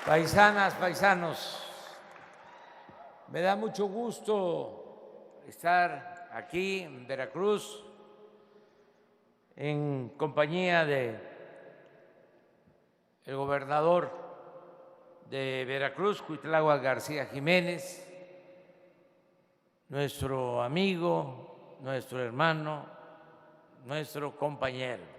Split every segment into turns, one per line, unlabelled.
Paisanas, paisanos, me da mucho gusto estar aquí en Veracruz en compañía de el gobernador de Veracruz, Cuitlahua García Jiménez, nuestro amigo, nuestro hermano, nuestro compañero.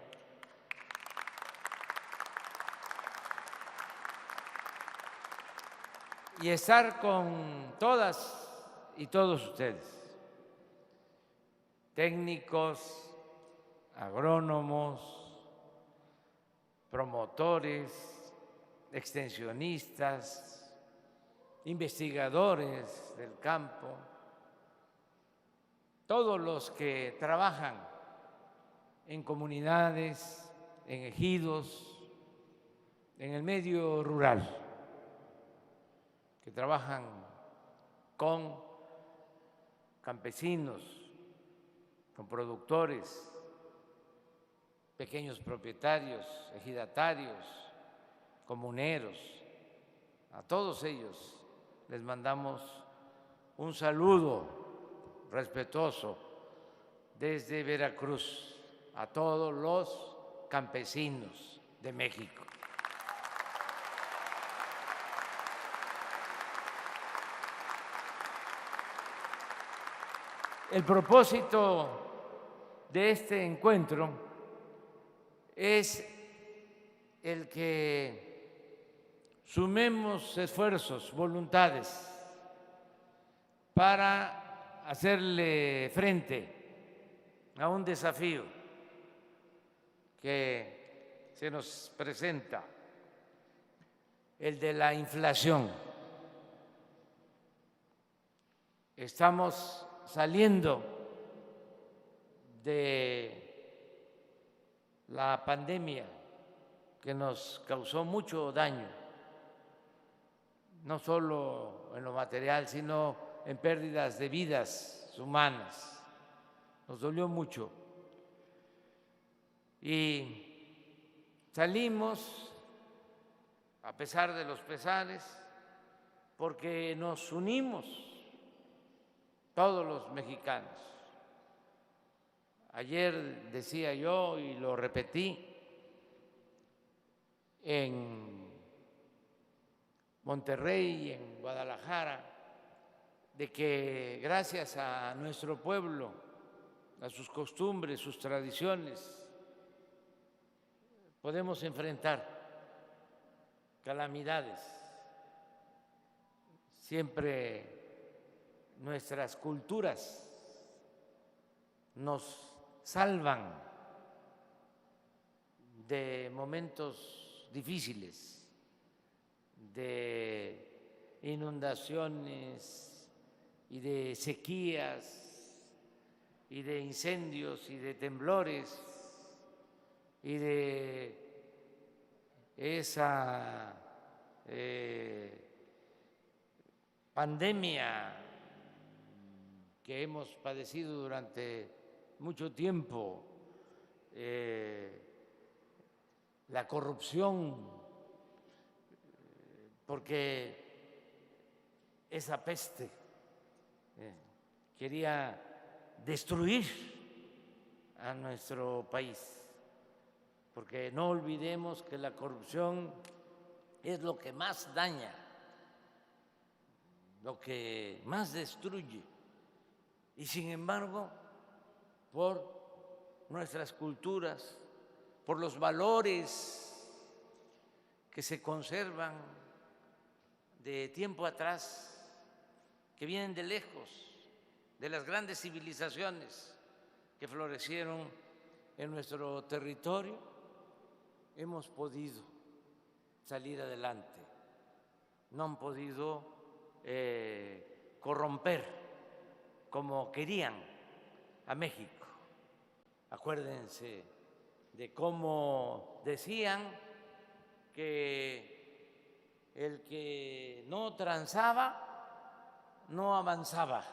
Y estar con todas y todos ustedes, técnicos, agrónomos, promotores, extensionistas, investigadores del campo, todos los que trabajan en comunidades, en ejidos, en el medio rural, que trabajan con campesinos, con productores, pequeños propietarios, ejidatarios, comuneros. A todos ellos les mandamos un saludo respetuoso desde Veracruz a todos los campesinos de México. El propósito de este encuentro es el que sumemos esfuerzos, voluntades, para hacerle frente a un desafío que se nos presenta, el de la inflación. Estamos saliendo de la pandemia que nos causó mucho daño, no solo en lo material, sino en pérdidas de vidas humanas. Nos dolió mucho. Y salimos, a pesar de los pesares, porque nos unimos todos los mexicanos. Ayer decía yo y lo repetí en Monterrey y en Guadalajara, de que gracias a nuestro pueblo, a sus costumbres, sus tradiciones, podemos enfrentar calamidades. Siempre nuestras culturas nos salvan de momentos difíciles, de inundaciones y de sequías y de incendios y de temblores y de esa pandemia que hemos padecido durante mucho tiempo, la corrupción, porque esa peste quería destruir a nuestro país, porque no olvidemos que la corrupción es lo que más daña, lo que más destruye. Y sin embargo, por nuestras culturas, por los valores que se conservan de tiempo atrás, que vienen de lejos, de las grandes civilizaciones que florecieron en nuestro territorio, hemos podido salir adelante, no han podido corromper como querían a México. Acuérdense de cómo decían que el que no transaba no avanzaba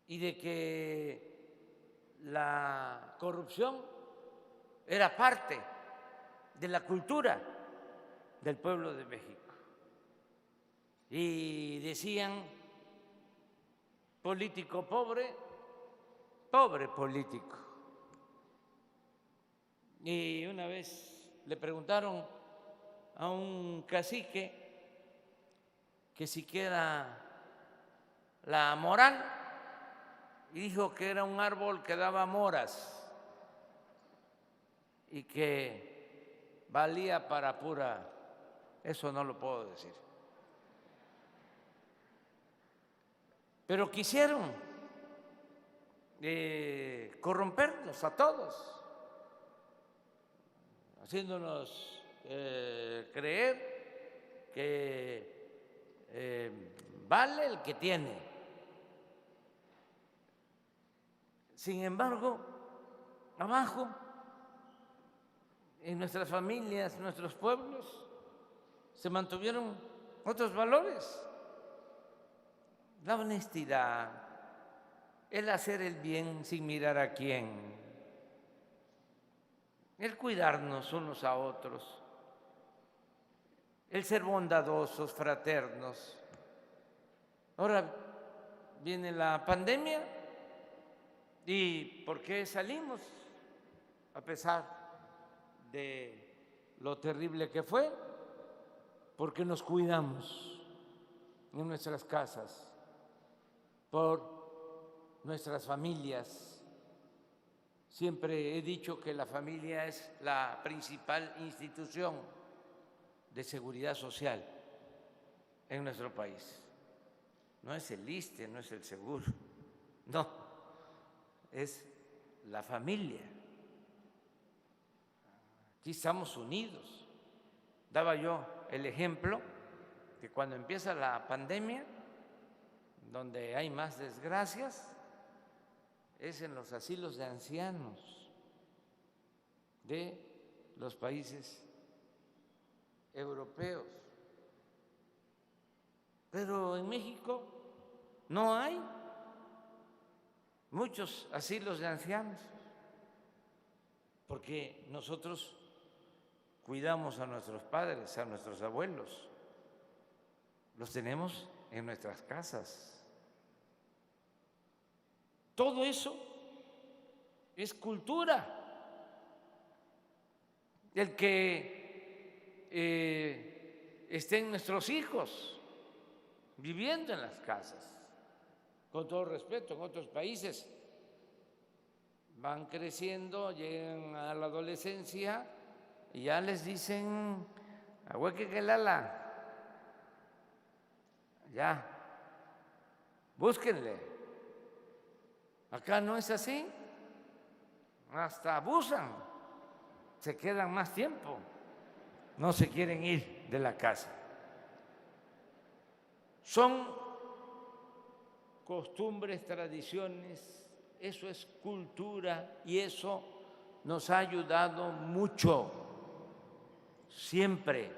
y de que la corrupción era parte de la cultura del pueblo de México. Y decían, político pobre, pobre político. Y una vez le preguntaron a un cacique que siquiera la moral, y dijo que era un árbol que daba moras y que valía para pura, eso no lo puedo decir. Pero quisieron corrompernos a todos, haciéndonos creer que vale el que tiene. Sin embargo, abajo, en nuestras familias, nuestros pueblos, se mantuvieron otros valores: la honestidad, el hacer el bien sin mirar a quién, el cuidarnos unos a otros, el ser bondadosos, fraternos. Ahora viene la pandemia, ¿y por qué salimos a pesar de lo terrible que fue? Porque nos cuidamos en nuestras casas, por nuestras familias. Siempre he dicho que la familia es la principal institución de seguridad social en nuestro país. No es el ISSSTE, no es el Seguro, no, es la familia. Aquí estamos unidos. Daba yo el ejemplo que cuando empieza la pandemia, donde hay más desgracias, es en los asilos de ancianos de los países europeos. Pero en México no hay muchos asilos de ancianos, porque nosotros cuidamos a nuestros padres, a nuestros abuelos, los tenemos en nuestras casas. Todo eso es cultura. El que estén nuestros hijos viviendo en las casas, con todo respeto. En otros países van creciendo, llegan a la adolescencia y ya les dicen, ahueque que lala, ya, búsquenle. Acá no es así, hasta abusan, se quedan más tiempo, no se quieren ir de la casa. Son costumbres, tradiciones, eso es cultura y eso nos ha ayudado mucho, siempre.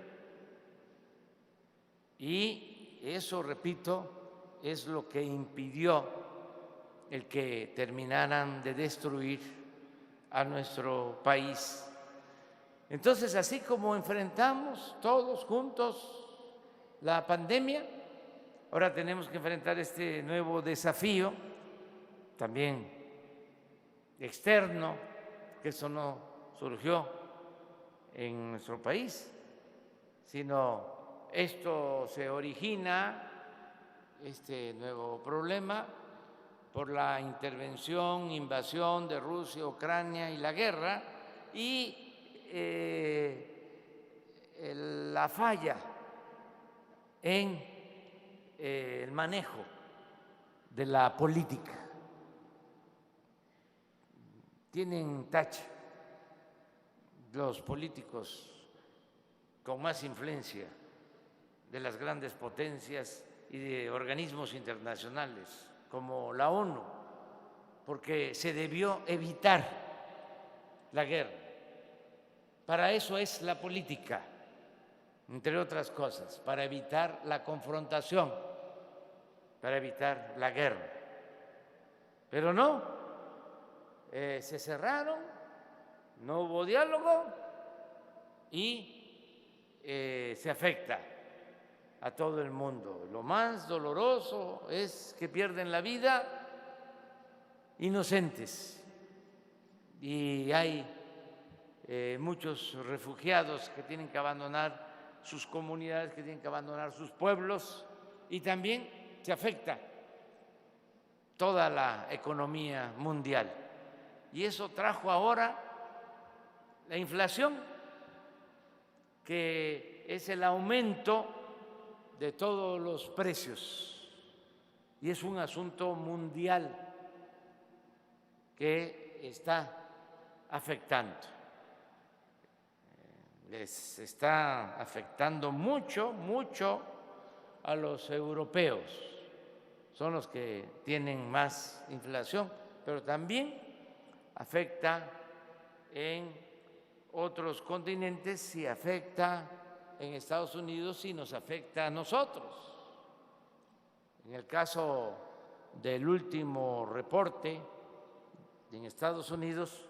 Y eso, repito, es lo que impidió el que terminaran de destruir a nuestro país. Entonces, así como enfrentamos todos juntos la pandemia, ahora tenemos que enfrentar este nuevo desafío, también externo, que eso no surgió en nuestro país, sino esto se origina, este nuevo problema, por la intervención, invasión de Rusia, Ucrania y la guerra, y la falla en el manejo de la política. Tienen tache los políticos con más influencia de las grandes potencias y de organismos internacionales como la ONU, porque se debió evitar la guerra. Para eso es la política, entre otras cosas, para evitar la confrontación, para evitar la guerra. Pero no, se cerraron, no hubo diálogo y se afecta a todo el mundo. Lo más doloroso es que pierden la vida inocentes y hay muchos refugiados que tienen que abandonar sus comunidades, que tienen que abandonar sus pueblos, y también se afecta toda la economía mundial. Y eso trajo ahora la inflación, que es el aumento de todos los precios, y es un asunto mundial que está afectando. Les está afectando mucho, mucho a los europeos. Son los que tienen más inflación, pero también afecta en otros continentes y afecta en Estados Unidos y nos afecta a nosotros. En el caso del último reporte en Estados Unidos,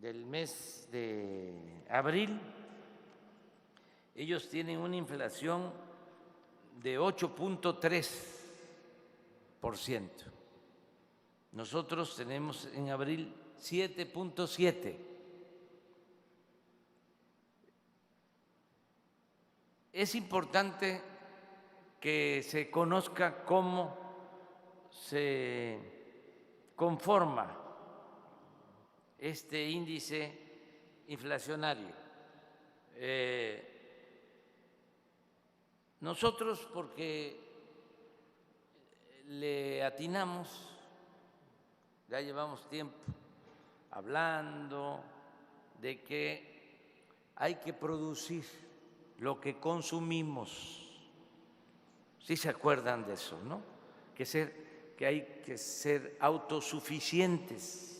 del mes de abril, ellos tienen una inflación de 8.3%. Nosotros tenemos en abril 7.7%. Es importante que se conozca cómo se conforma este índice inflacionario. Nosotros, porque le atinamos, ya llevamos tiempo hablando de que hay que producir lo que consumimos. ¿Sí se acuerdan de eso, no? Que hay que ser autosuficientes.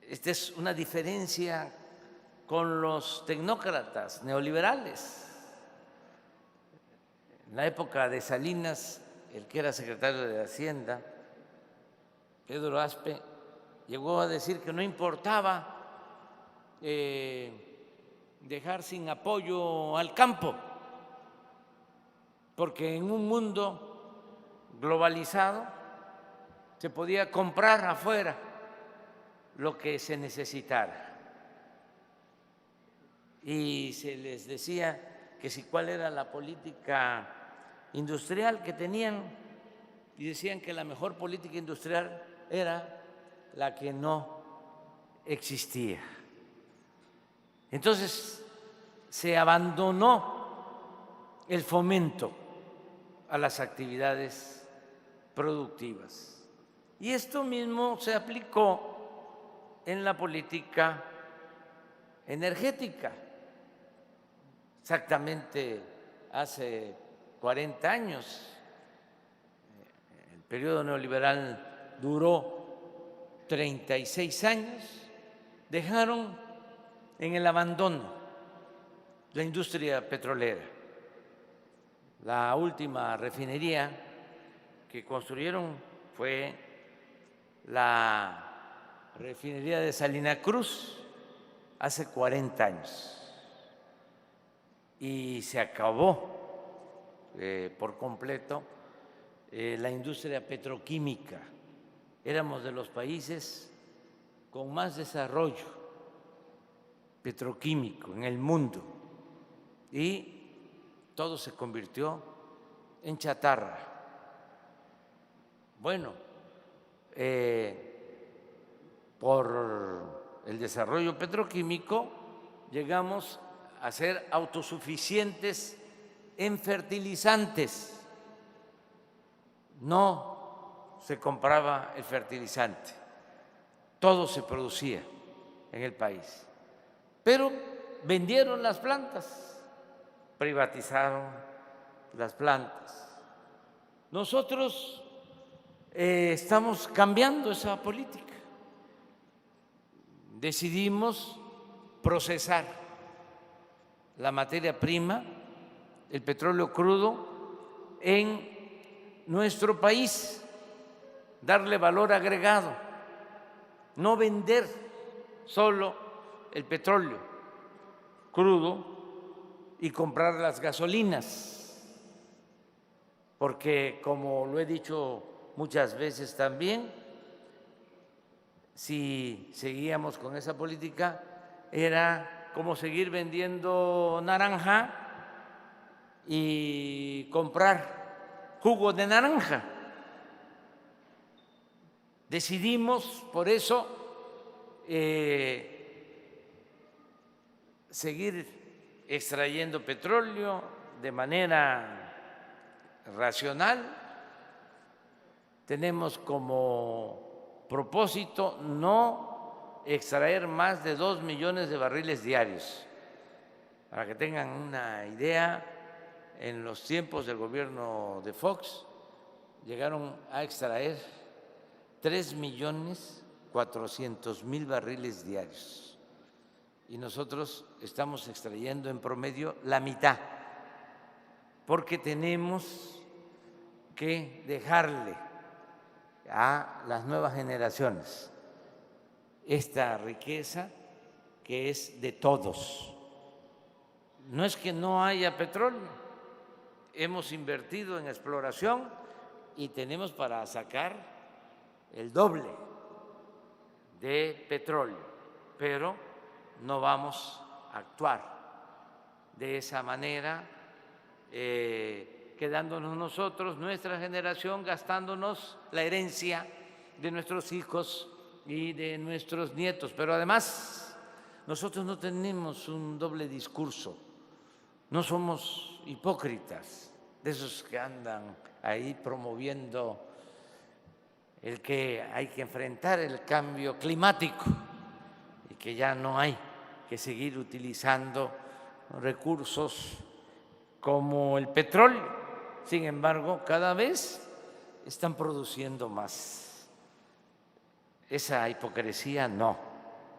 Esta es una diferencia con los tecnócratas neoliberales. En la época de Salinas, el que era secretario de Hacienda, Pedro Aspe, llegó a decir que no importaba dejar sin apoyo al campo, porque en un mundo globalizado se podía comprar afuera lo que se necesitara. Y se les decía que si cuál era la política industrial que tenían, y decían que la mejor política industrial era la que no existía. Entonces se abandonó el fomento a las actividades productivas. Y esto mismo se aplicó en la política energética. Exactamente hace 40 años, el periodo neoliberal duró 36 años, dejaron en el abandono la industria petrolera. La última refinería que construyeron fue la refinería de Salina Cruz hace 40 años y se acabó por completo la industria petroquímica. Éramos de los países con más desarrollo petroquímico en el mundo y todo se convirtió en chatarra. Bueno, por el desarrollo petroquímico llegamos a ser autosuficientes en fertilizantes. No se compraba el fertilizante, todo se producía en el país. Pero vendieron las plantas, privatizaron las plantas. Nosotros estamos cambiando esa política. Decidimos procesar la materia prima, el petróleo crudo, en nuestro país, darle valor agregado, no vender solo el petróleo crudo y comprar las gasolinas, porque como lo he dicho muchas veces también, si seguíamos con esa política era como seguir vendiendo naranja y comprar jugo de naranja. Decidimos, por eso, seguir extrayendo petróleo de manera racional. Tenemos como propósito no extraer más de 2 millones de barriles diarios. Para que tengan una idea, en los tiempos del gobierno de Fox llegaron a extraer 3.400.000 barriles diarios y nosotros estamos extrayendo en promedio la mitad, porque tenemos que dejarle a las nuevas generaciones esta riqueza que es de todos. No es que no haya petróleo, hemos invertido en exploración y tenemos para sacar el doble de petróleo, pero no vamos a actuar de esa manera, quedándonos nosotros, nuestra generación, gastándonos la herencia de nuestros hijos y de nuestros nietos. Pero además, nosotros no tenemos un doble discurso, no somos hipócritas, de esos que andan ahí promoviendo el que hay que enfrentar el cambio climático y que ya no hay que seguir utilizando recursos como el petróleo. Sin embargo, cada vez están produciendo más. Esa hipocresía no.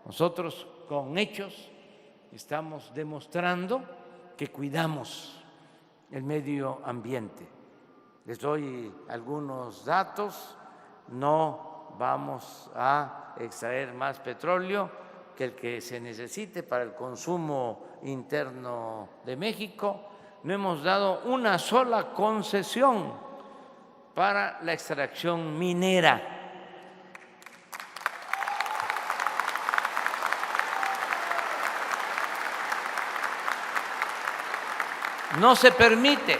Nosotros con hechos estamos demostrando que cuidamos el medio ambiente. Les doy algunos datos. No vamos a extraer más petróleo que el que se necesite para el consumo interno de México. No hemos dado una sola concesión para la extracción minera. No se permite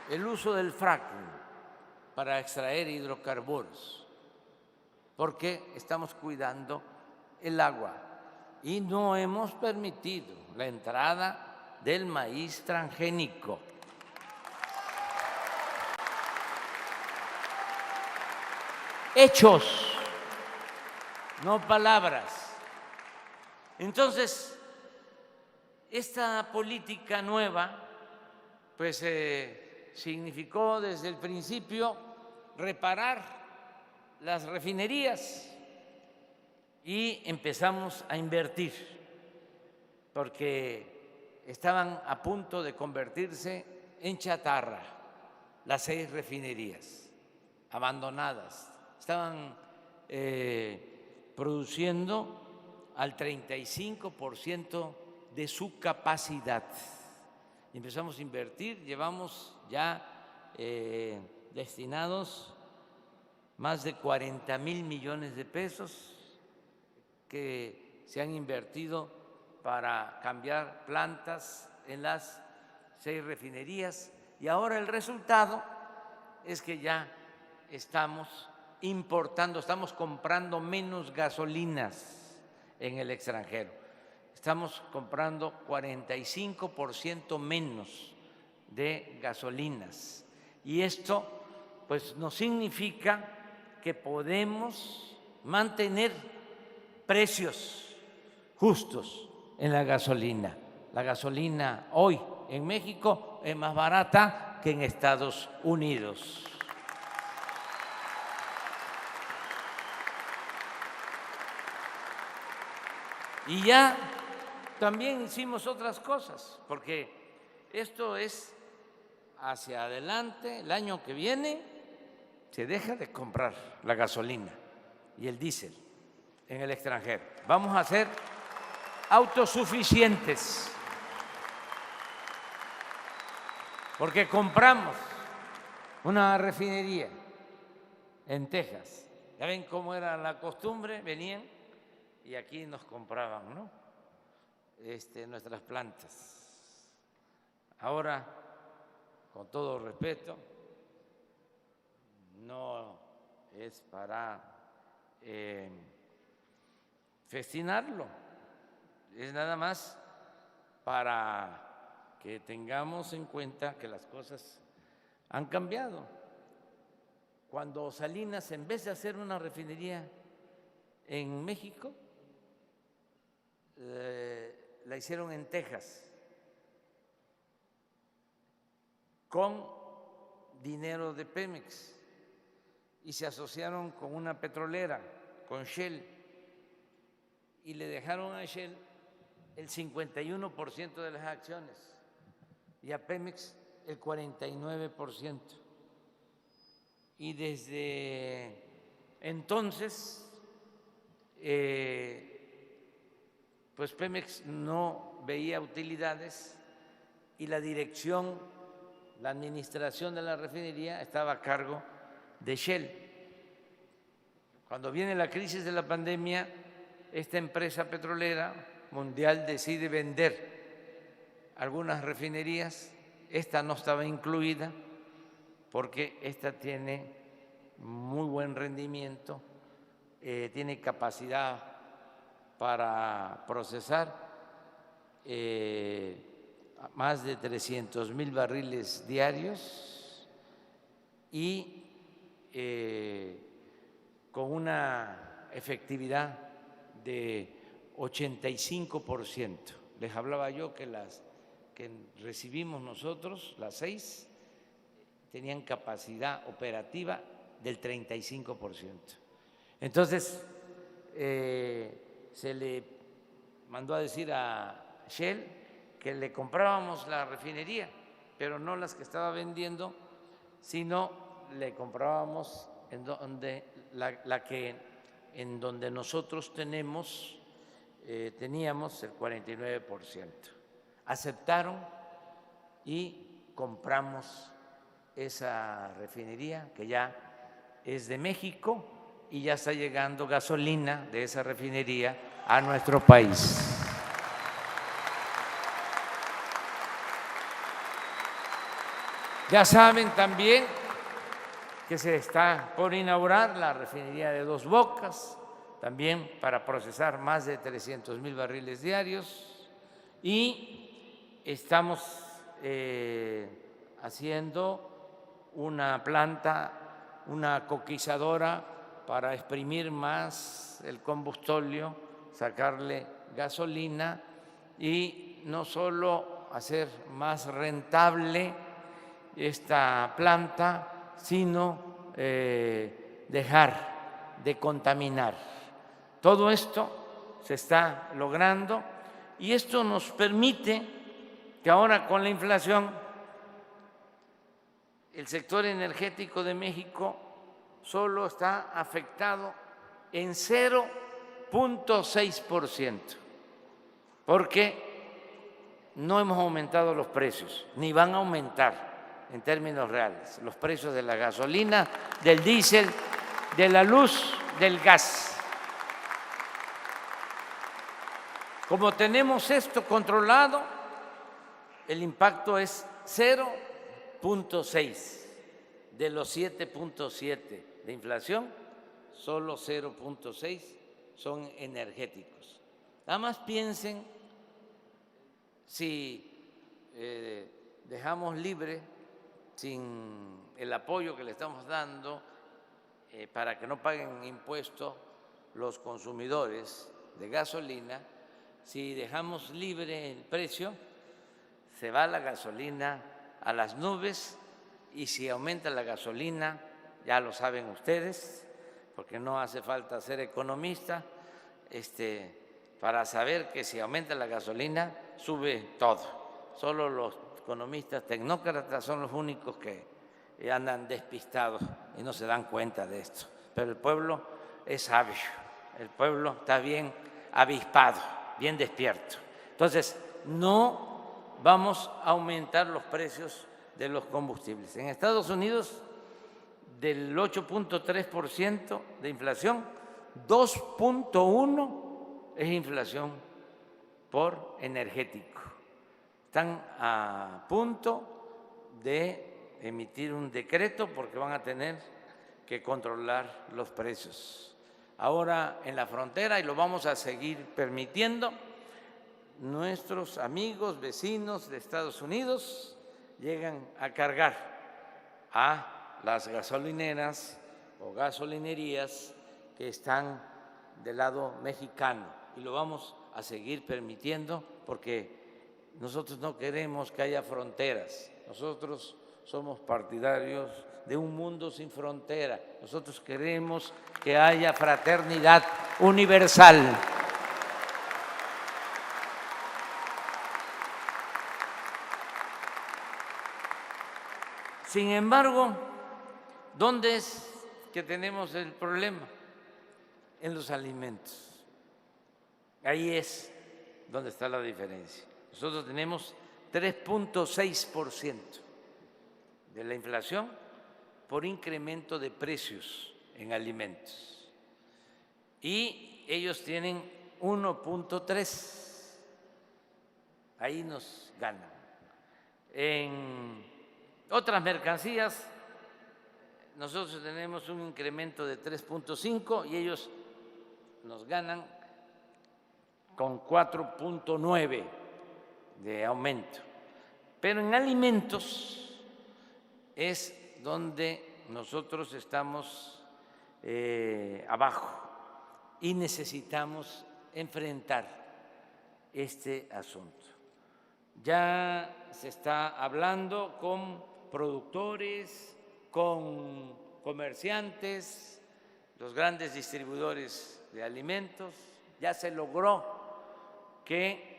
el uso del fracking para extraer hidrocarburos, porque estamos cuidando el agua y no hemos permitido la entrada del maíz transgénico. Hechos, no palabras. Entonces, esta política nueva, pues significó desde el principio reparar las refinerías y empezamos a invertir, porque estaban a punto de convertirse en chatarra las 6 refinerías abandonadas. Estaban produciendo al 35% de su capacidad. Empezamos a invertir, llevamos ya destinados más de 40,000 millones de pesos que se han invertido para cambiar plantas en las 6 refinerías, y ahora el resultado es que ya estamos importando, estamos comprando menos gasolinas en el extranjero. Estamos comprando 45% menos de gasolinas. Y esto pues nos significa que podemos mantener precios justos en la gasolina. La gasolina hoy en México es más barata que en Estados Unidos. Y ya también hicimos otras cosas, porque esto es hacia adelante. El año que viene se deja de comprar la gasolina y el diésel en el extranjero. Vamos a hacer autosuficientes, porque compramos una refinería en Texas. Ya ven cómo era la costumbre, venían y aquí nos compraban, ¿no? Nuestras plantas. Ahora, con todo respeto, no es para festinarlo, es nada más para que tengamos en cuenta que las cosas han cambiado. Cuando Salinas, en vez de hacer una refinería en México, la hicieron en Texas con dinero de Pemex y se asociaron con una petrolera, con Shell, y le dejaron a Shell el 51% de las acciones y a Pemex el 49%. Y desde entonces, pues Pemex no veía utilidades y la dirección, la administración de la refinería estaba a cargo de Shell. Cuando viene la crisis de la pandemia, esta empresa petrolera mundial decide vender algunas refinerías. Esta no estaba incluida porque esta tiene muy buen rendimiento, tiene capacidad para procesar más de 300,000 barriles diarios y con una efectividad de 85%. Les hablaba yo que las que recibimos nosotros, las 6, tenían capacidad operativa del 35%. Entonces, se le mandó a decir a Shell que le comprábamos la refinería, pero no las que estaba vendiendo, sino le comprábamos en donde en donde nosotros teníamos el 49%. Aceptaron y compramos esa refinería que ya es de México y ya está llegando gasolina de esa refinería a nuestro país. Ya saben también que se está por inaugurar la refinería de Dos Bocas, también para procesar más de 300,000 barriles diarios, y estamos haciendo una planta, una coquizadora para exprimir más el combustóleo, sacarle gasolina y no solo hacer más rentable esta planta, sino dejar de contaminar. Todo esto se está logrando y esto nos permite que ahora con la inflación el sector energético de México solo está afectado en 0.6%, porque no hemos aumentado los precios, ni van a aumentar en términos reales los precios de la gasolina, del diésel, de la luz, del gas. Como tenemos esto controlado, el impacto es 0.6. De los 7.7 de inflación, solo 0.6 son energéticos. Nada más piensen si dejamos libre, sin el apoyo que le estamos dando para que no paguen impuestos los consumidores de gasolina, si dejamos libre el precio, se va la gasolina a las nubes. Y si aumenta la gasolina, ya lo saben ustedes, porque no hace falta ser economista para saber que si aumenta la gasolina, sube todo. Solo los economistas tecnócratas son los únicos que andan despistados y no se dan cuenta de esto. Pero el pueblo es sabio, el pueblo está bien avispado bien despierto. Entonces, no vamos a aumentar los precios de los combustibles. En Estados Unidos, del 8.3% de inflación, 2.1% es inflación por energético. Están a punto de emitir un decreto porque van a tener que controlar los precios. Ahora en la frontera, y lo vamos a seguir permitiendo, nuestros amigos, vecinos de Estados Unidos llegan a cargar a las gasolineras o gasolinerías que están del lado mexicano, y lo vamos a seguir permitiendo porque nosotros no queremos que haya fronteras. Nosotros somos partidarios de un mundo sin frontera. Nosotros queremos que haya fraternidad universal. Sin embargo, ¿dónde es que tenemos el problema? En los alimentos. Ahí es donde está la diferencia. Nosotros tenemos 3.6% de la inflación por incremento de precios en alimentos. Y ellos tienen 1.3%. Ahí nos ganan. En otras mercancías, nosotros tenemos un incremento de 3.5% y ellos nos ganan con 4.9% de aumento. Pero en alimentos es donde nosotros estamos abajo y necesitamos enfrentar este asunto. Ya se está hablando con productores, con comerciantes, los grandes distribuidores de alimentos. Ya se logró que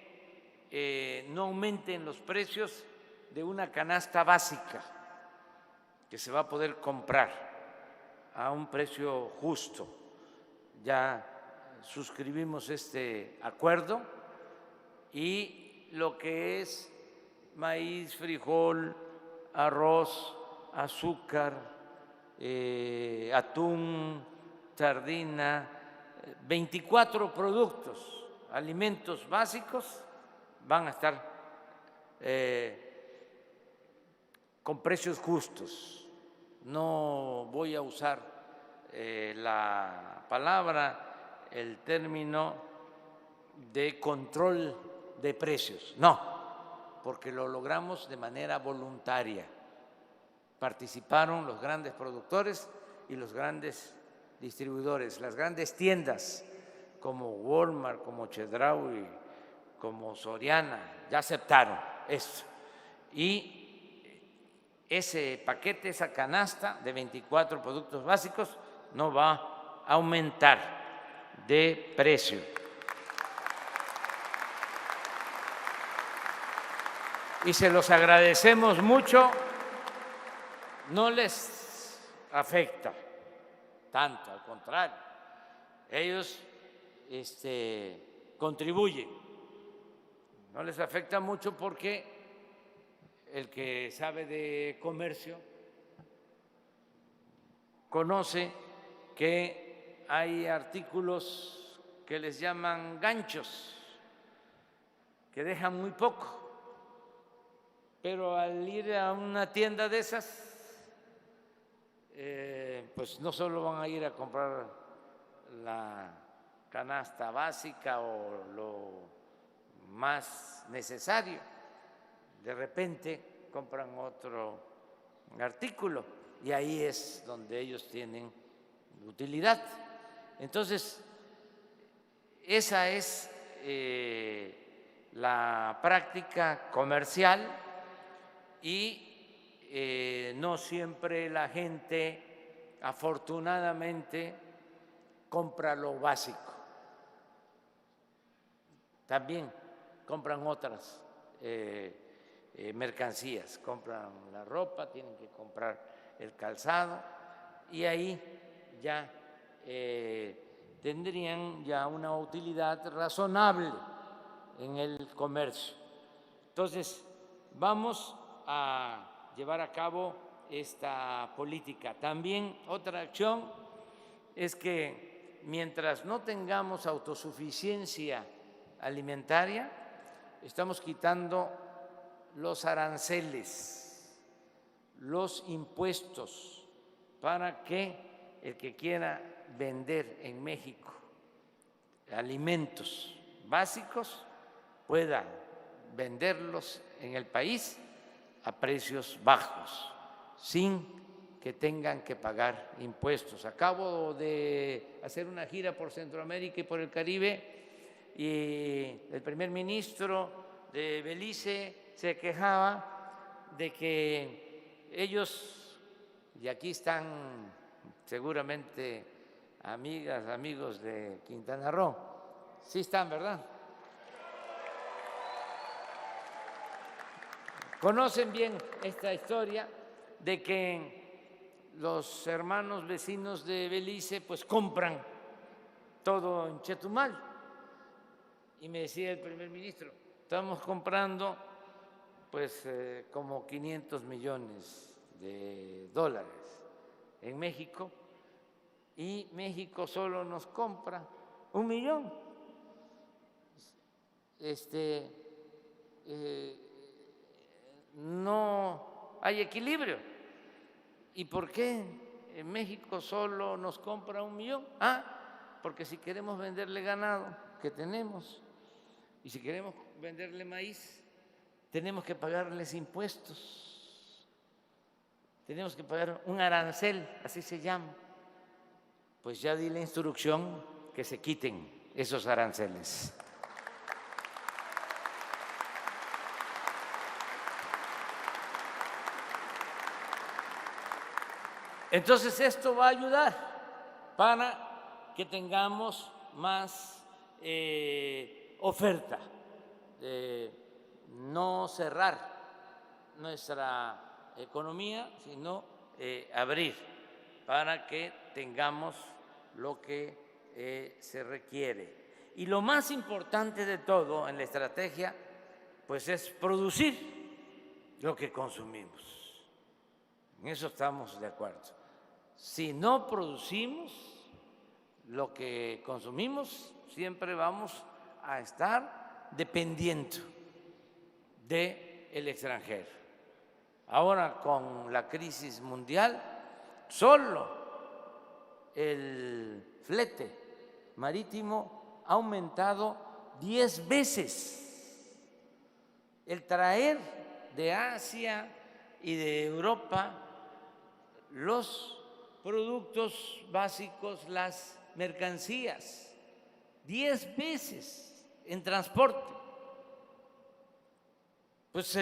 no aumenten los precios de una canasta básica, que se va a poder comprar a un precio justo. Ya suscribimos este acuerdo y lo que es maíz, frijol, arroz, azúcar, atún, sardina, 24 productos, alimentos básicos, van a estar con precios justos. No voy a usar la palabra, el término de control de precios, no, porque lo logramos de manera voluntaria. Participaron los grandes productores y los grandes distribuidores, las grandes tiendas como Walmart, como Chedraui, como Soriana, ya aceptaron eso. Y ese paquete, esa canasta de 24 productos básicos no va a aumentar de precio. Y se los agradecemos mucho, no les afecta tanto, al contrario, ellos contribuyen, no les afecta mucho porque el que sabe de comercio conoce que hay artículos que les llaman ganchos, que dejan muy poco, pero al ir a una tienda de esas, pues no solo van a ir a comprar la canasta básica o lo más necesario, de repente compran otro artículo y ahí es donde ellos tienen utilidad. Entonces, esa es la práctica comercial y no siempre la gente, afortunadamente, compra lo básico. También compran otras mercancías, compran la ropa, tienen que comprar el calzado y ahí ya tendrían ya una utilidad razonable en el comercio. Entonces, vamos a llevar a cabo esta política. También otra acción es que mientras no tengamos autosuficiencia alimentaria, estamos quitando los aranceles, los impuestos, para que el que quiera vender en México alimentos básicos pueda venderlos en el país a precios bajos, sin que tengan que pagar impuestos. Acabo de hacer una gira por Centroamérica y por el Caribe y el primer ministro de Belice se quejaba de que ellos, y aquí están seguramente amigas, amigos de Quintana Roo, sí están, ¿verdad? Conocen bien esta historia de que los hermanos vecinos de Belice pues compran todo en Chetumal. Y me decía el primer ministro, estamos comprando pues como 500 millones de dólares en México y México solo nos compra 1 millón. No hay equilibrio. ¿Y por qué en México solo nos compra 1 millón? Porque si queremos venderle ganado, que tenemos, y si queremos venderle maíz, tenemos que pagarles impuestos, tenemos que pagar un arancel, así se llama. Pues ya di la instrucción que se quiten esos aranceles. Entonces esto va a ayudar para que tengamos más oferta, no cerrar nuestra economía, sino abrir para que tengamos lo que se requiere. Y lo más importante de todo en la estrategia, pues es producir lo que consumimos. En eso estamos de acuerdo. Si no producimos lo que consumimos, siempre vamos a estar dependiendo del extranjero. Ahora, con la crisis mundial, solo el flete marítimo ha aumentado 10 veces. El traer de Asia y de Europa los productos básicos, las mercancías, 10 veces en transporte. Pues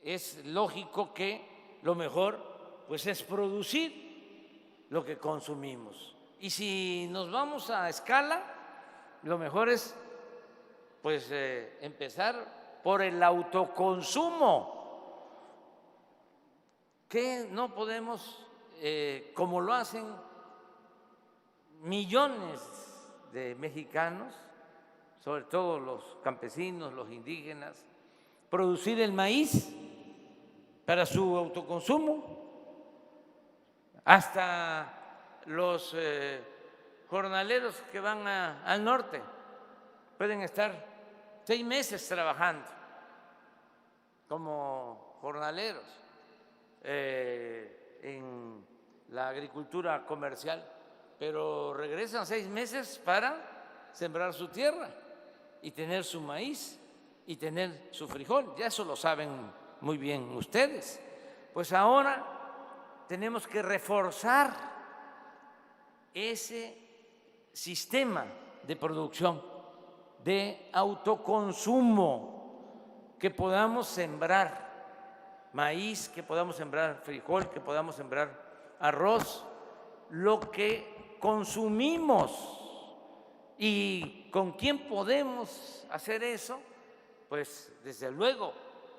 es lógico que lo mejor pues es producir lo que consumimos. Y si nos vamos a escala, lo mejor es pues empezar por el autoconsumo, que no podemos, como lo hacen millones de mexicanos, sobre todo los campesinos, los indígenas, producir el maíz para su autoconsumo. Hasta los jornaleros que van al norte pueden estar 6 meses trabajando como jornaleros en la agricultura comercial, pero regresan 6 meses para sembrar su tierra y tener su maíz y tener su frijol. Ya eso lo saben muy bien ustedes. Pues ahora tenemos que reforzar ese sistema de producción, de autoconsumo, que podamos sembrar maíz, que podamos sembrar frijol, que podamos sembrar arroz, lo que consumimos. ¿Y con quién podemos hacer eso? Pues desde luego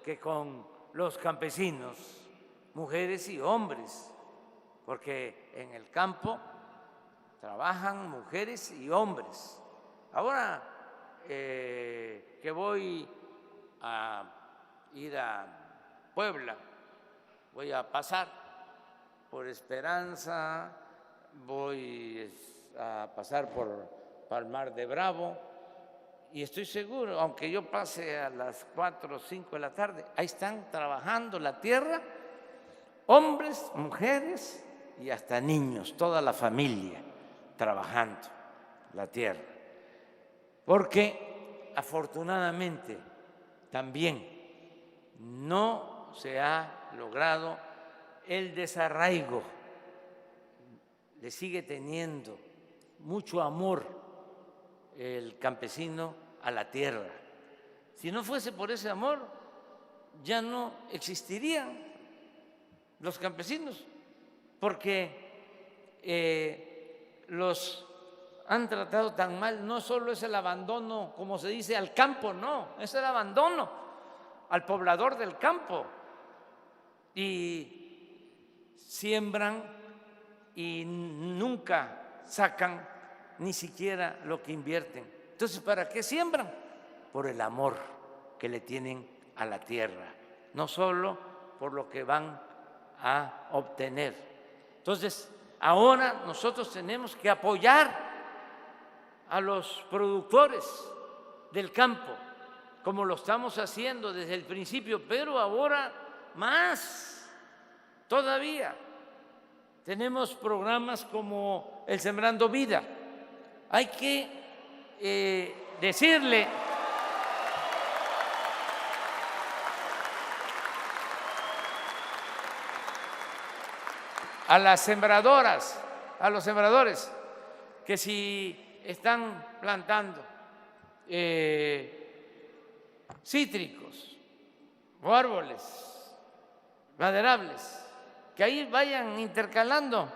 que con los campesinos, mujeres y hombres, porque en el campo trabajan mujeres y hombres. Ahora que voy a ir a Puebla, voy a pasar por Esperanza, voy a pasar por Palmar de Bravo y estoy seguro, aunque yo pase a las 4 o 5 de la tarde, ahí están trabajando la tierra, hombres, mujeres y hasta niños, toda la familia trabajando la tierra. Porque afortunadamente también no se ha logrado el desarraigo, le sigue teniendo mucho amor el campesino a la tierra. Si no fuese por ese amor, ya no existirían los campesinos, porque los han tratado tan mal. No solo es el abandono, como se dice, al campo, no, es el abandono al poblador del campo. Y siembran y nunca sacan ni siquiera lo que invierten. Entonces, ¿para qué siembran? Por el amor que le tienen a la tierra, no solo por lo que van a obtener. Entonces, ahora nosotros tenemos que apoyar a los productores del campo, como lo estamos haciendo desde el principio, pero ahora más todavía. Tenemos programas como el Sembrando Vida. Hay que decirle a las sembradoras, a los sembradores, que si están plantando cítricos o árboles maderables, que ahí vayan intercalando,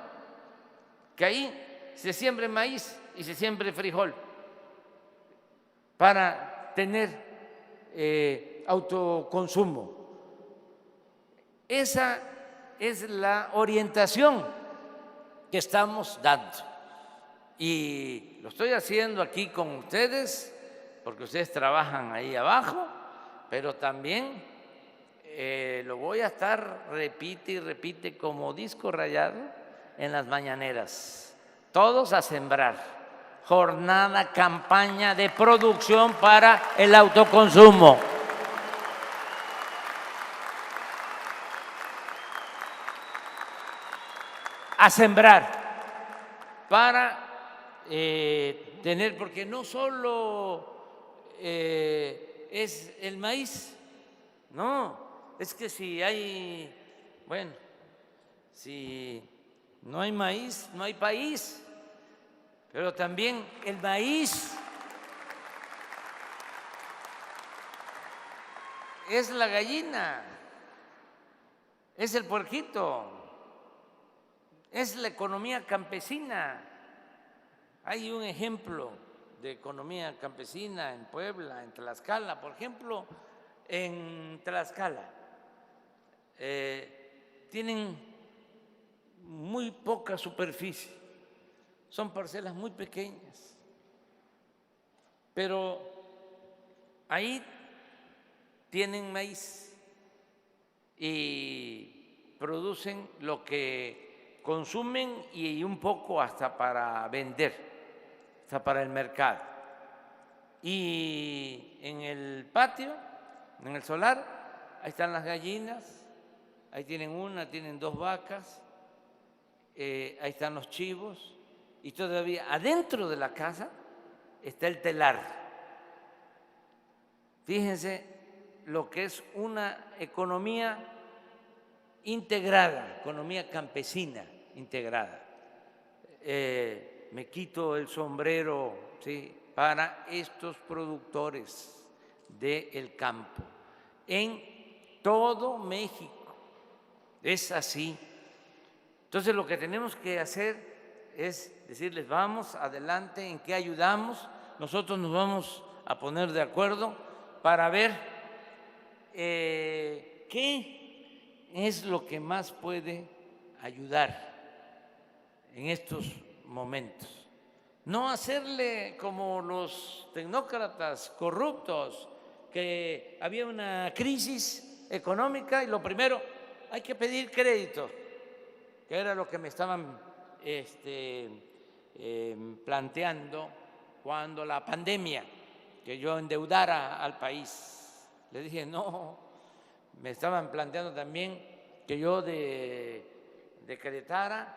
que ahí se siembre maíz y se siembre frijol para tener autoconsumo. Esa es la orientación que estamos dando y lo estoy haciendo aquí con ustedes porque ustedes trabajan ahí abajo, pero también lo voy a estar repite y repite como disco rayado en las mañaneras. Todos a sembrar. Jornada, campaña de producción para el autoconsumo. A sembrar para tener, porque no solo es el maíz, no, es que si hay, bueno, si no hay maíz, no hay país, pero también el maíz es la gallina, es el puerquito, es la economía campesina. Hay un ejemplo de economía campesina en Puebla, en Tlaxcala, por ejemplo, en Tlaxcala tienen muy poca superficie, son parcelas muy pequeñas, pero ahí tienen maíz y producen lo que consumen y un poco hasta para vender, hasta para el mercado. Y en el patio, en el solar, ahí están las gallinas, ahí tienen una, tienen 2 vacas, ahí están los chivos y todavía adentro de la casa está el telar. Fíjense lo que es una economía integrada, economía campesina integrada. Me quito el sombrero, ¿sí?, para estos productores del campo en todo México. Es así. Entonces lo que tenemos que hacer es decirles, vamos adelante, ¿en qué ayudamos? Nosotros nos vamos a poner de acuerdo para ver qué es lo que más puede ayudar en estos momentos. no hacerle como los tecnócratas corruptos, que había una crisis económica y lo primero, hay que pedir crédito, que era lo que me estaban planteando cuando la pandemia, que yo endeudara al país. Le dije, no, me estaban planteando también que yo decretara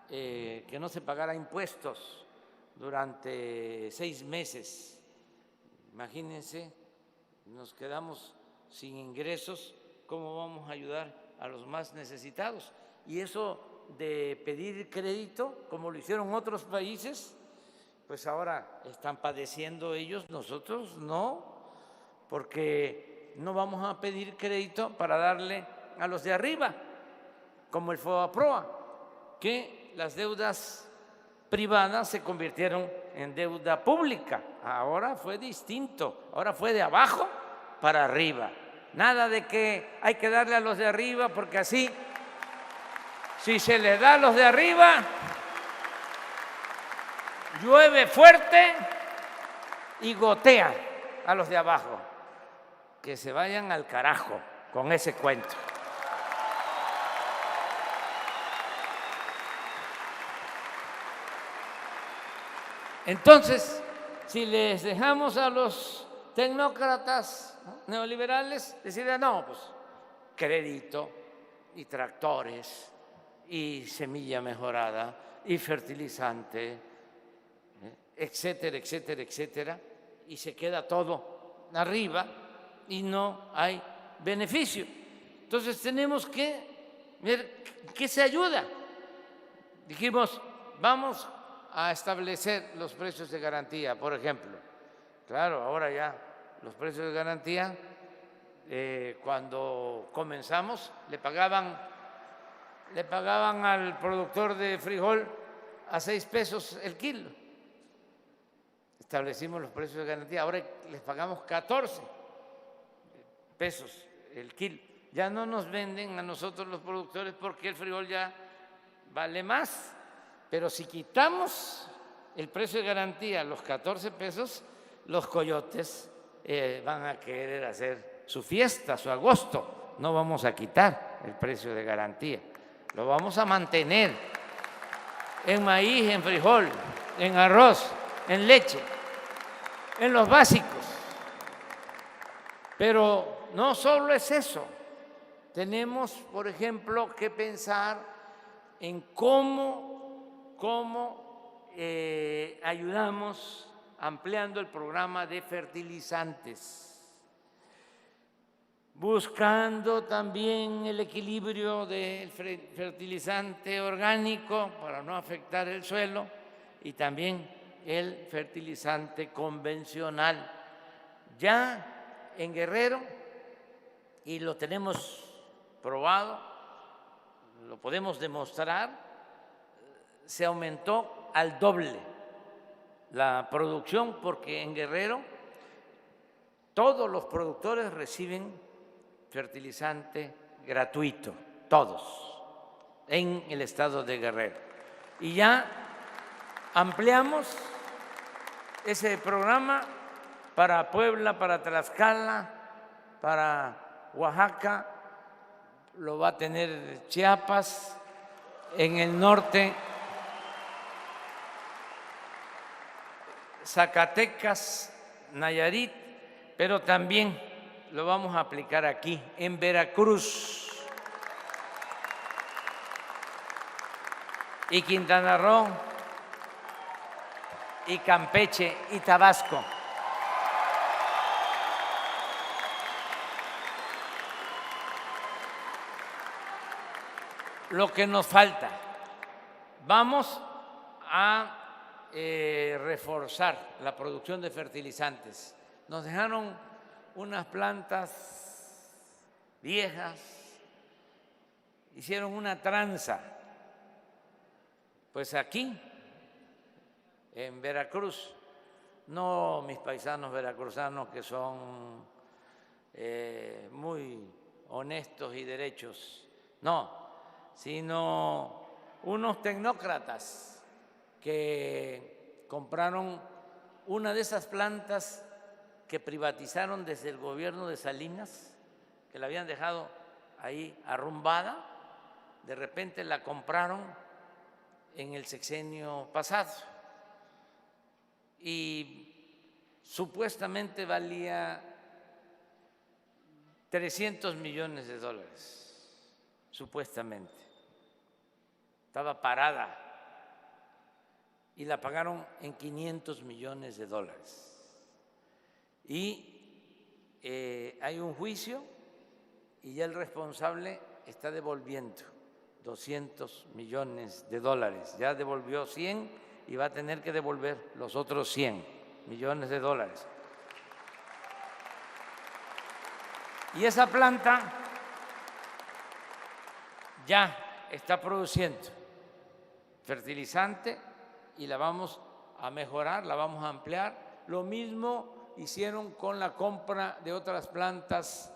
que no se pagara impuestos durante 6 meses. Imagínense, nos quedamos sin ingresos, ¿cómo vamos a ayudar a los más necesitados? Y eso de pedir crédito, como lo hicieron otros países, pues ahora están padeciendo ellos, nosotros no, porque no vamos a pedir crédito para darle a los de arriba, como el FOBAPROA, que las deudas privadas se convirtieron en deuda pública. Ahora fue distinto, ahora fue de abajo para arriba. Nada de que hay que darle a los de arriba porque así, si se le da a los de arriba, llueve fuerte y gotea a los de abajo. Que se vayan al carajo con ese cuento. Entonces, si les dejamos a los tecnócratas neoliberales, decirle, no, pues crédito y tractores y semilla mejorada y fertilizante, etcétera, etcétera, etcétera, y se queda todo arriba y no hay beneficio. Entonces tenemos que ver qué se ayuda. Dijimos, vamos a establecer los precios de garantía, por ejemplo. Claro, ahora ya los precios de garantía, cuando comenzamos, le pagaban al productor de frijol a 6 pesos el kilo. Establecimos los precios de garantía, ahora les pagamos 14 pesos el kilo. Ya no nos venden a nosotros los productores porque el frijol ya vale más. Pero si quitamos el precio de garantía, los 14 pesos, los coyotes van a querer hacer su fiesta, su agosto. No vamos a quitar el precio de garantía, lo vamos a mantener en maíz, en frijol, en arroz, en leche, en los básicos. Pero no solo es eso. Tenemos, por ejemplo, que pensar en cómo ayudamos ampliando el programa de fertilizantes, buscando también el equilibrio del fertilizante orgánico para no afectar el suelo y también el fertilizante convencional. Ya en Guerrero, y lo tenemos probado, lo podemos demostrar, se aumentó al doble la producción porque en Guerrero todos los productores reciben fertilizante gratuito, todos, en el estado de Guerrero. Y ya ampliamos ese programa para Puebla, para Tlaxcala, para Oaxaca, lo va a tener Chiapas, en el norte Zacatecas, Nayarit, pero también lo vamos a aplicar aquí, en Veracruz y Quintana Roo y Campeche y Tabasco. Lo que nos falta, vamos a reforzar la producción de fertilizantes. Nos dejaron unas plantas viejas, hicieron una tranza. Pues aquí, en Veracruz, no mis paisanos veracruzanos que son muy honestos y derechos, no, sino unos tecnócratas que compraron una de esas plantas que privatizaron desde el gobierno de Salinas, que la habían dejado ahí arrumbada, de repente la compraron en el sexenio pasado y supuestamente valía $300 millones, supuestamente. Estaba parada y la pagaron en $500 millones. Y hay un juicio y ya el responsable está devolviendo $200 millones. Ya devolvió 100 y va a tener que devolver los otros $100 millones. Y esa planta ya está produciendo fertilizante y la vamos a mejorar, la vamos a ampliar. Lo mismo hicieron con la compra de otras plantas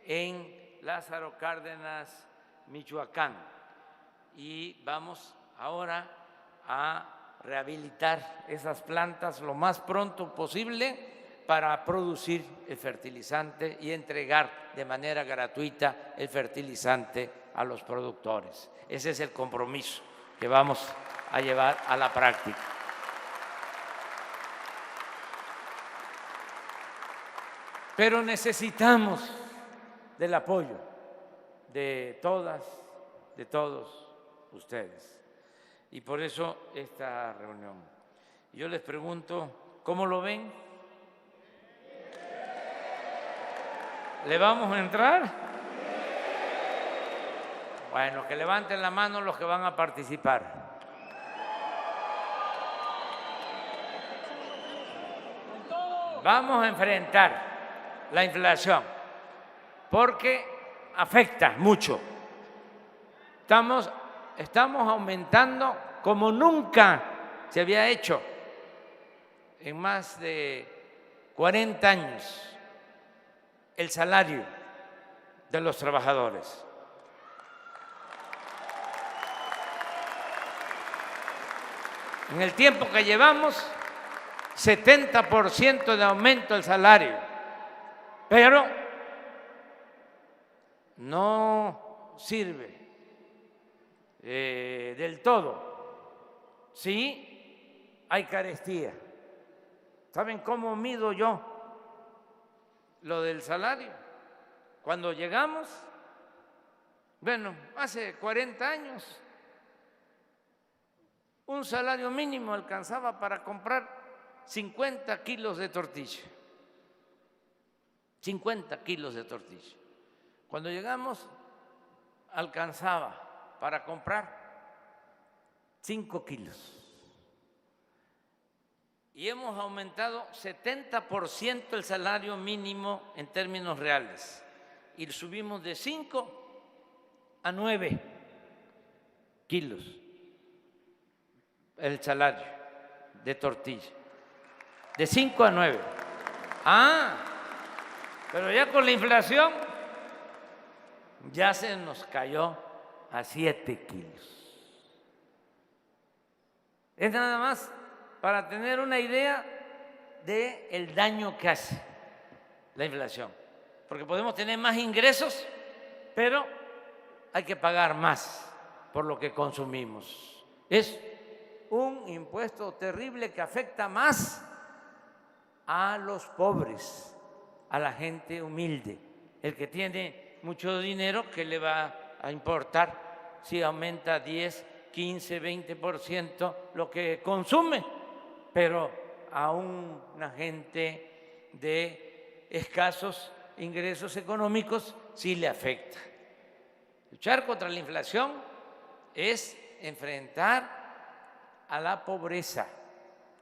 en Lázaro Cárdenas, Michoacán. Y vamos ahora a rehabilitar esas plantas lo más pronto posible para producir el fertilizante y entregar de manera gratuita el fertilizante a los productores. Ese es el compromiso que vamos a llevar a la práctica. Pero necesitamos del apoyo de todas, de todos ustedes. Y por eso esta reunión. Yo les pregunto, ¿cómo lo ven? ¿Le vamos a entrar? Bueno, que levanten la mano los que van a participar. Vamos a enfrentar la inflación porque afecta mucho. Estamos aumentando como nunca se había hecho en más de 40 años el salario de los trabajadores. En el tiempo que llevamos, 70% de aumento del salario, pero no sirve del todo. Sí, hay carestía. ¿Saben cómo mido yo lo del salario? Cuando llegamos, bueno, hace 40 años, un salario mínimo alcanzaba para comprar 50 kilos de tortilla. 50 kilos de tortilla. Cuando llegamos, alcanzaba para comprar 5 kilos. Y hemos aumentado 70% el salario mínimo en términos reales. Y subimos de 5 a 9 kilos el salario de tortilla. De 5 a 9. Pero ya con la inflación ya se nos cayó a 7 kilos. Es nada más para tener una idea del daño que hace la inflación. Porque podemos tener más ingresos, pero hay que pagar más por lo que consumimos. Es un impuesto terrible que afecta más a los pobres, a la gente humilde. El que tiene mucho dinero, ¿qué le va a importar si aumenta 10, 15, 20% lo que consume? Pero a una gente de escasos ingresos económicos sí le afecta. Luchar contra la inflación es enfrentar a la pobreza,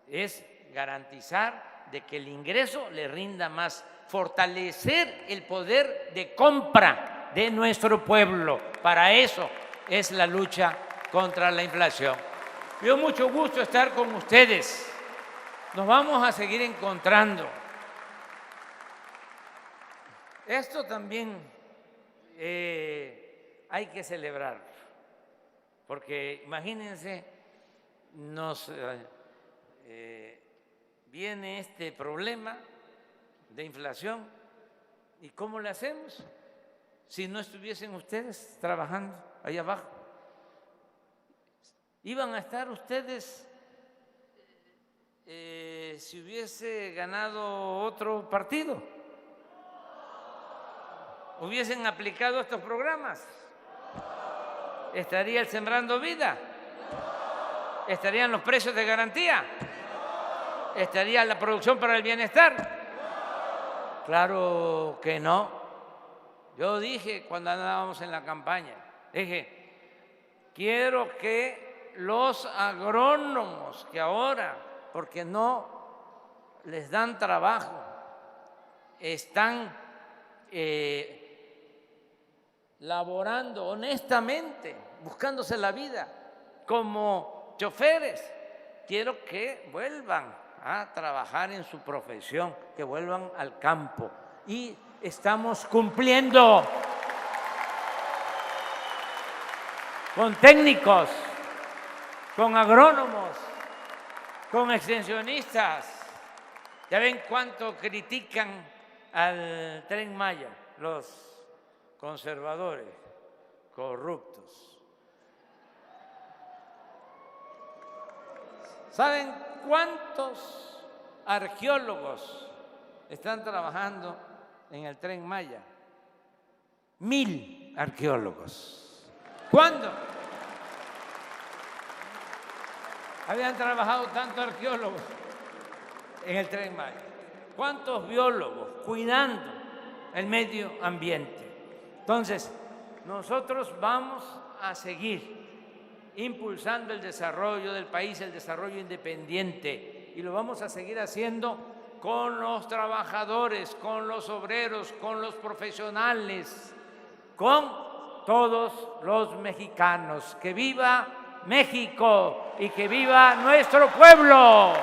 es garantizar de que el ingreso le rinda más, fortalecer el poder de compra de nuestro pueblo. Para eso es la lucha contra la inflación. Me dio mucho gusto estar con ustedes. Nos vamos a seguir encontrando. Esto también hay que celebrar, porque imagínense, nos viene este problema de inflación. ¿Y cómo le hacemos si no estuviesen ustedes trabajando ahí abajo? ¿Iban a estar ustedes si hubiese ganado otro partido? ¿Hubiesen aplicado estos programas? ¿Estaría el Sembrando Vida? ¿Estarían los precios de garantía? ¿Estaría la producción para el bienestar? Claro que no. Yo dije cuando andábamos en la campaña, dije, quiero que los agrónomos que ahora, porque no les dan trabajo, están laborando honestamente, buscándose la vida como choferes, quiero que vuelvan a trabajar en su profesión, que vuelvan al campo. Y estamos cumpliendo con técnicos, con agrónomos, con extensionistas. Ya ven cuánto critican al Tren Maya los conservadores, corruptos. ¿Saben cuántos arqueólogos están trabajando en el Tren Maya? 1000 arqueólogos. ¿Cuándo habían trabajado tantos arqueólogos en el Tren Maya? ¿Cuántos biólogos cuidando el medio ambiente? Entonces, nosotros vamos a seguir impulsando el desarrollo del país, el desarrollo independiente, y lo vamos a seguir haciendo con los trabajadores, con los obreros, con los profesionales, con todos los mexicanos. ¡Que viva México y que viva nuestro pueblo!